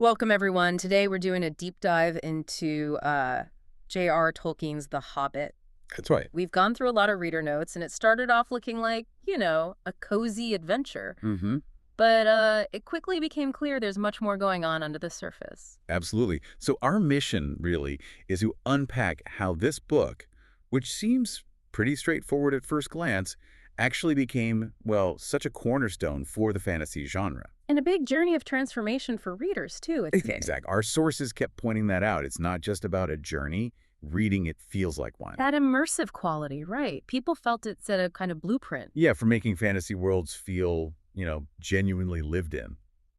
Welcome, everyone. Today we're doing a deep dive into J.R.R. Tolkien's The Hobbit. That's right. We've gone through a lot of reader notes, and it started off looking like, a cozy adventure. Mm-hmm. But it quickly became clear there's much more going on under the surface. Absolutely. So our mission, really, is to unpack how this book, which seems pretty straightforward at first glance, actually became, well, such a cornerstone for the fantasy genre. And a big journey of transformation for readers, too, it seems. Exactly. Our sources kept pointing that out. It's not just about a journey. Reading it feels like one. That immersive quality, right. People felt it set a kind of blueprint. Yeah, for making fantasy worlds feel, genuinely lived in.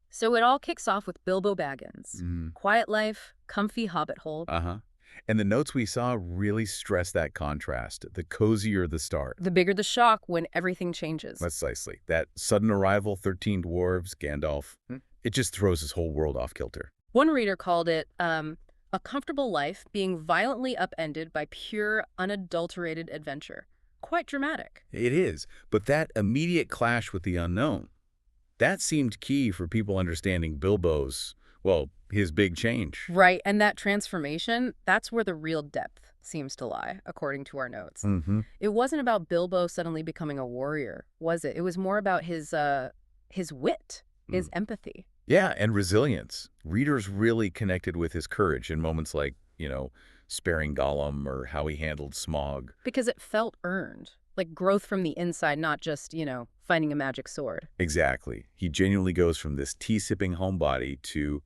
So it all kicks off with Bilbo Baggins. Mm. Quiet life, comfy hobbit hole. Uh-huh. And the notes we saw really stress that contrast. The cozier the start. The bigger the shock when everything changes. Precisely. That sudden arrival, 13 dwarves, Gandalf, it just throws his whole world off kilter. One reader called it a comfortable life being violently upended by pure, unadulterated adventure. Quite dramatic. It is. But that immediate clash with the unknown, that seemed key for people understanding Bilbo's, well, his big change. Right, and that transformation, that's where the real depth seems to lie, according to our notes. Mm-hmm. It wasn't about Bilbo suddenly becoming a warrior, was it? It was more about his wit, his empathy. Yeah, and resilience. Readers really connected with his courage in moments like, sparing Gollum or how he handled Smaug. Because it felt earned, like growth from the inside, not just, finding a magic sword. Exactly. He genuinely goes from this tea-sipping homebody to,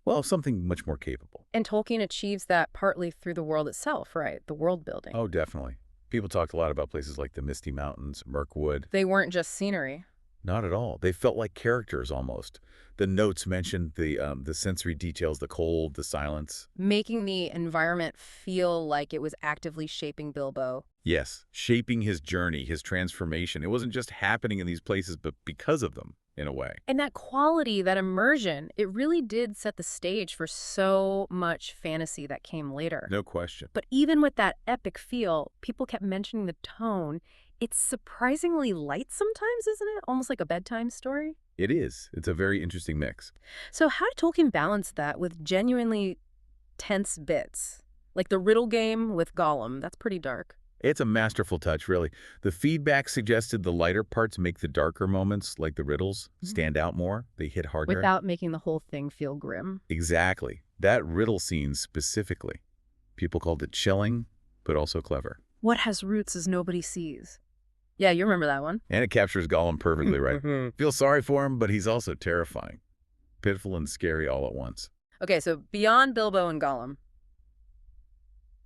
well, something much more capable. And Tolkien achieves that partly through the world itself, right? The world building. Oh, definitely. People talked a lot about places like the Misty Mountains, Mirkwood. They weren't just scenery. Not at all. They felt like characters almost. The notes mentioned the sensory details, the cold, the silence. Making the environment feel like it was actively shaping Bilbo. Yes, shaping his journey, his transformation. It wasn't just happening in these places, but because of them, in a way. And that quality, that immersion, it really did set the stage for so much fantasy that came later. No question. But even with that epic feel, people kept mentioning the tone. It's surprisingly light sometimes, isn't it? Almost like a bedtime story. It is. It's a very interesting mix. So how did Tolkien balance that with genuinely tense bits? Like the riddle game with Gollum. That's pretty dark. It's a masterful touch, really. The feedback suggested the lighter parts make the darker moments, like the riddles, stand out more. They hit harder. Without making the whole thing feel grim. Exactly. That riddle scene specifically. People called it chilling, but also clever. What has roots as nobody sees? Yeah, you remember that one. And it captures Gollum perfectly, right? Feel sorry for him, but he's also terrifying. Pitiful and scary all at once. Okay, so beyond Bilbo and Gollum,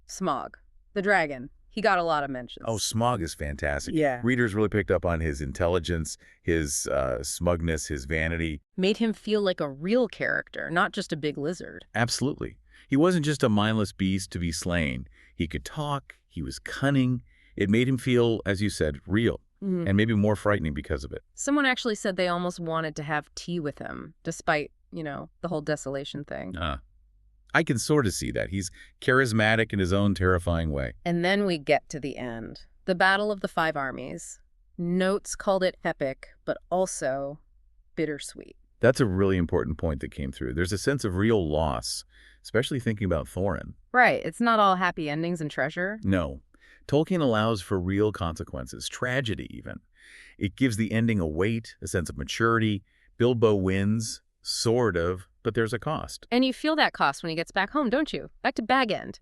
Smaug, the dragon, he got a lot of mentions. Oh, Smaug is fantastic. Yeah. Readers really picked up on his intelligence, his smugness, his vanity. Made him feel like a real character, not just a big lizard. Absolutely. He wasn't just a mindless beast to be slain. He could talk. He was cunning. It made him feel, as you said, real, and maybe more frightening because of it. Someone actually said they almost wanted to have tea with him, despite, the whole desolation thing. I can sort of see that. He's charismatic in his own terrifying way. And then we get to the end. The Battle of the Five Armies. Notes called it epic, but also bittersweet. That's a really important point that came through. There's a sense of real loss, especially thinking about Thorin. Right. It's not all happy endings and treasure. No. Tolkien allows for real consequences, tragedy even. It gives the ending a weight, a sense of maturity. Bilbo wins, sort of, but there's a cost. And you feel that cost when he gets back home, don't you? Back to Bag End.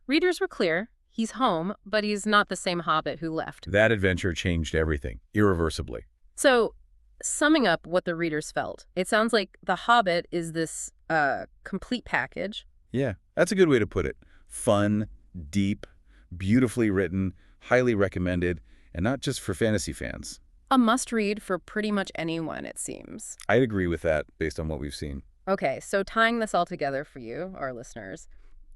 Readers were clear. He's home, but he's not the same hobbit who left. That adventure changed everything, irreversibly. So, summing up what the readers felt, it sounds like The Hobbit is this complete package. Yeah, that's a good way to put it. Fun, deep, beautifully written, highly recommended, and not just for fantasy fans. A must-read for pretty much anyone, it seems. I'd agree with that based on what we've seen. Okay, so tying this all together for you, our listeners,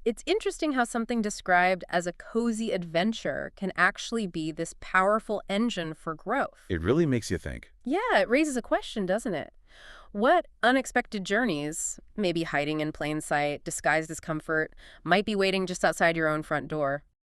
it's interesting how something described as a cozy adventure can actually be this powerful engine for growth. It really makes you think. Yeah, it raises a question, doesn't it? What unexpected journeys, maybe hiding in plain sight, disguised as comfort, might be waiting just outside your own front door?